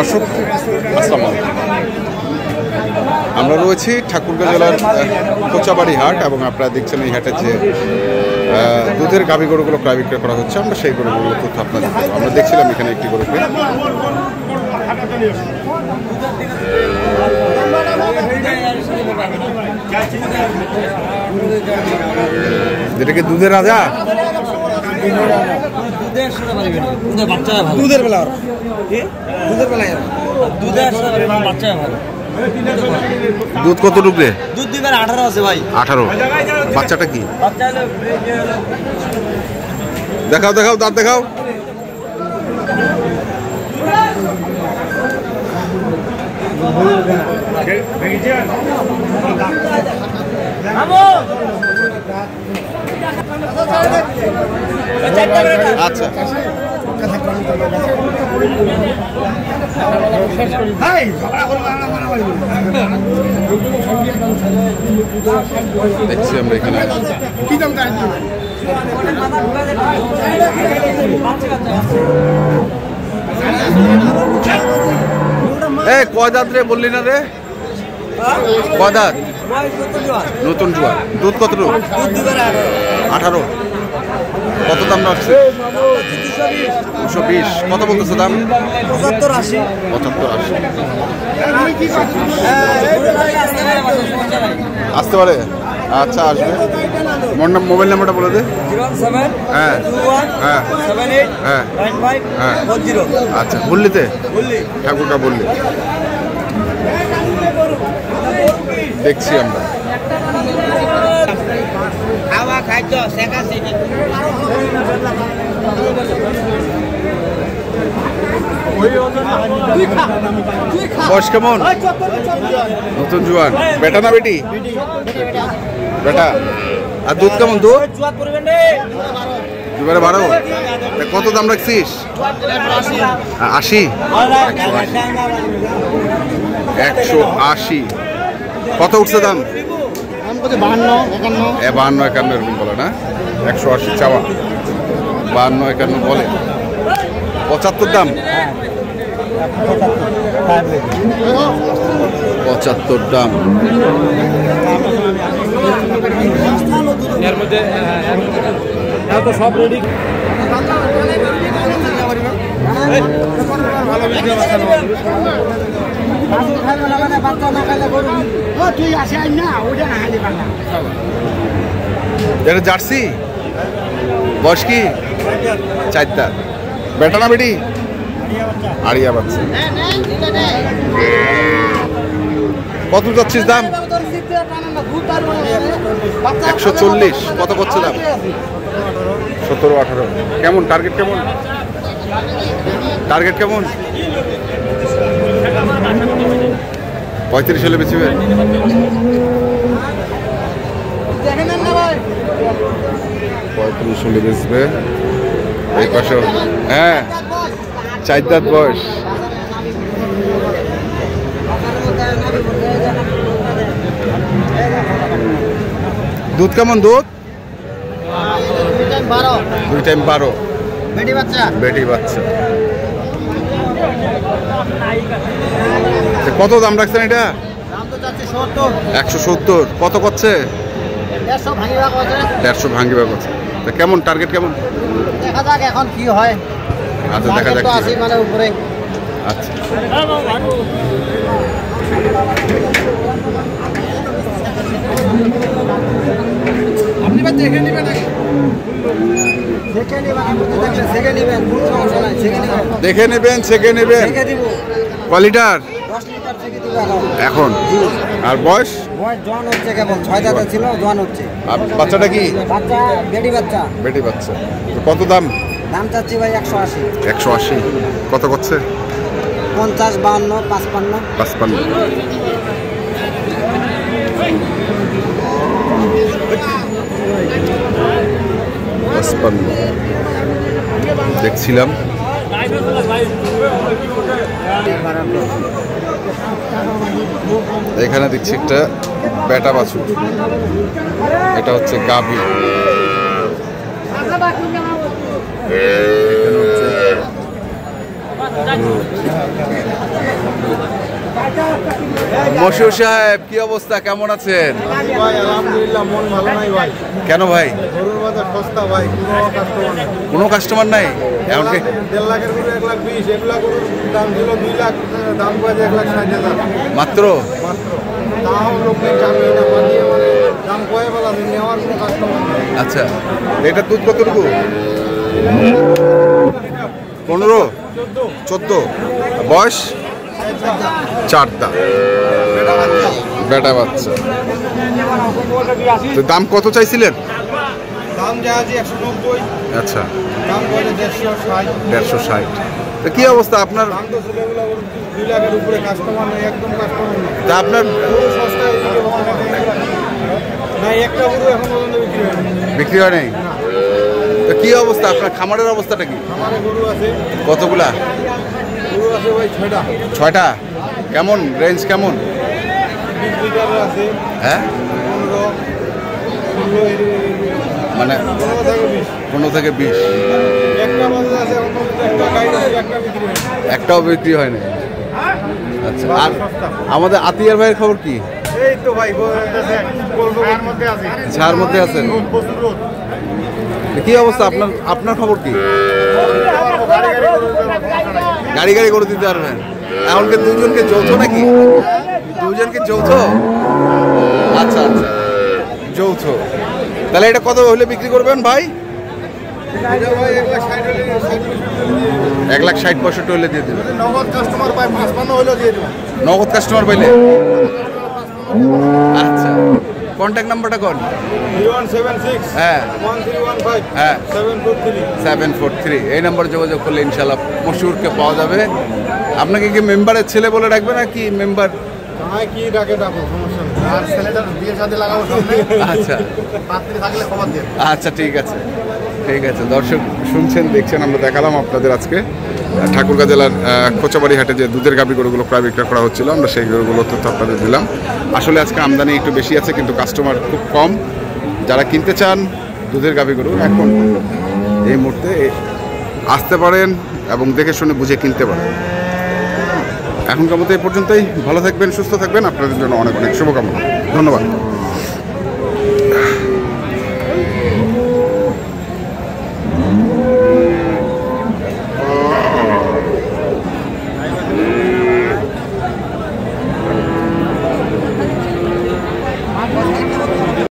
দর্শক আসসালামু আলাইকুম, আমরা রয়েছি ঠাকুরগাঁও জেলার কোচাবাড়ি হাট এবং আপনারা দেখছেন এই হাটে যে দুধের গাভী গরুগুলো ক্রয় বিক্রয় করা হচ্ছে। আমরা সেই গরুগুলো তথ্য আপনাদের দেবো। আমরা দেখছিলাম এখানে একটি গরুকে, যেটাকে দুধের রাজা, দুধের বেলা দুধের বেলায় দুধ কত ঢুকবে? দুধ দিবেন 18 আছে ভাই। 18। বাচ্চাটা কি? দেখাও দেখাও, দাঁত দেখাও। আচ্ছা, দেখছি আমরা এখানে কয় দাঁত রে বললি না রে? কয় দাঁত? নতুন জোয়ার। দুধ কত? 18। কত দাম রাখছে? 220। কত বলতেছে দাম? 75-80। 75-80 আসতে পারে। আচ্ছা, আসবে। মোবাইল নাম্বারটা বলে দে। 07 হ্যাঁ 21 হ্যাঁ 78 হ্যাঁ 95 হ্যাঁ 40। আচ্ছা, বললিতে বললি ঠাকুরটা বললি। দেখছি আমরা খাওয়া খাদ্য শেখা শিখি। বয়স কেমন? নতুন জোয়ান। বেটা না বেটি? বেটা। আর দুধ কেমন? দুধ 12। কত দাম রাখছিস? 80। 180। কত উঠছে দাম? 52-51 এরকম বলে না? 180 চাওয়া, 52-51 বলে। 75 দাম। 75 দাম। এর মধ্যে তো সব রেডি। এটা জার্সি। বয়স কি? 4 দাঁত। বেটা না বেটি? আড়িয়া বাচ্চা। কত যাচ্ছিস দাম? 140। কত করছে দাম? 17-18। কেমন টার্গেট? কেমন টার্গেট? কেমন? 35 হলে বেচবে। 35 হলে বেচবে। এই পাশে হ্যাঁ 4 দাঁত বয়স। দুধ কেমন? দুধ 2 টাইম 12। বেটি বাচ্চা। কত দাম রাখছেন এটা? 170। কত করছে? 150 ভাঙিবা করছে। কেমন টার্গেট? কেমন দেখা যাক এখন কি হয়। আচ্ছা, দেখা যাক। মানে উপরে। আচ্ছা, আপনি দেখে নেবেন। ছেঁকে নেবেন। কয় লিটার এখন? আর বয়স? জোয়ান হচ্ছে, কেবল 6 দাঁতে ছিল, জোয়ান হচ্ছে। আর বাচ্চাটা কি? বাচ্চা বেটি বাচ্চা। বেটি বাচ্চা। কত দাম? দাম চাচ্ছি ভাই 180। 180। কত করছে? 50, 52, 55। 55। দেখছিলাম এখানে দেখছি একটা বেটা বাছুর, এটা হচ্ছে গাভী। মশিউর সাহেব কি অবস্থা, কেমন আছেন? ভাই আলহামদুলিল্লাহ, মন ভালো নাই ভাই। কেন ভাই? গরুর বাজার সস্তা ভাই, কোনো কাস্টমার নাই এমনকি? 1.5 লাখের গরু 1,20,000, এগুলা গরুর দাম ছিল 2 লাখ, দাম বাজে 1,60,000 মাত্র? মাত্র। তাও লোক চাকরি না পাঠিয়ে মানে দাম কয়ে বলা নেওয়ার কোনো কাস্টমার নেই। আচ্ছা, এটা দুধ কতটুকু? 15, 14, বয়স 4 দাঁত, বেটা বাচ্চা। তো দাম কত চাইছিলেন? দাম যা আছে 190, আচ্ছা, দাম বলে 160। 160। তো কি অবস্থা আপনার? দাম তো ছিল এগুলো 2 লাখের উপরে, কাস্টমার নেই, একদম কাস্টমার নেই। তা আপনার গরু সস্তা এদিকে না, একটা গরু এখন পর্যন্ত বিক্রি হয়নি। বিক্রি হয় নাই? তো কি অবস্থা আপনার খামারের অবস্থাটা কি? আমার গরু আছে, কতগুলা? গরু আছে ভাই 6টা। 6টা? কেমন রেঞ্জ, কেমন? 20 লিটার আছে, হ্যাঁ, 15 মানে 15 থেকে 20। 15 থেকে 20। একটা বাজার আছে, এখন পর্যন্ত একটা গাড়ি আছে, একটা বিক্রি হয়নি। একটাও বিক্রি হয় না? আচ্ছা, আর আমাদের আতিয়ার ভাইয়ের খবর কি? এই তো ভাই কলকাতার মধ্যে আছে, ঝাড় মধ্যে আছেন? প্রচুর রোদ। কি অবস্থা আপনার? আপনার খবর কি? গাড়ি গাড়ি করে সমস্যা নাই। গাড়ি গাড়ি করে দিতে পারবেন? এমনকি দুজনকে যৌথ নাকি? দুজনকে যৌথ? আচ্ছা আচ্ছা, যৌথ। তাহলে এটা কত হলে বিক্রি করবেন ভাই? এটা ভাই 1,60,000 1,60,65 হলে দিয়ে দেবেন। নগদ কাস্টমার পাই 55 হইলেও দিয়ে দেবো। নগদ কাস্টমার পাইলে? আচ্ছা, কন্ট্যাক্ট নাম্বারটা কোন? 0176 হ্যাঁ 1315 হ্যাঁ 743। 743, এই নাম্বারে যোগাযোগ করলে ইনশাল্লাহ মশহুরকে পাওয়া যাবে। আপনাকে কি মেম্বারের ছেলে বলে রাখবে না কি? মেম্বার আমায় কি ডাকে ডাকো, সমস্যা নেই। আর ছেলেটার বিয়ের সাথে লাগাবো সামনে। আচ্ছা পাত্রী থাকলে খবর দিয়ে। আচ্ছা, ঠিক আছে ঠিক আছে। দর্শক শুনছেন, দেখছেন, আমরা দেখালাম আপনাদের আজকে ঠাকুরগাঁ জেলার কোচাবাড়ি হাটে যে দুধের গাভী গরুগুলো প্রায় বিক্রয় করা হচ্ছিল, আমরা সেই গরুগুলোর তথ্য আপনাদের দিলাম। আসলে আজকে আমদানি একটু বেশি আছে, কিন্তু কাস্টমার খুব কম। যারা কিনতে চান দুধের গাভী গরু, এখন এই মুহূর্তে আসতে পারেন এবং দেখে শুনে বুঝে কিনতে পারেন। এখনকার মতো এই পর্যন্তই। ভালো থাকবেন, সুস্থ থাকবেন, আপনাদের জন্য অনেক অনেক শুভকামনা। ধন্যবাদ।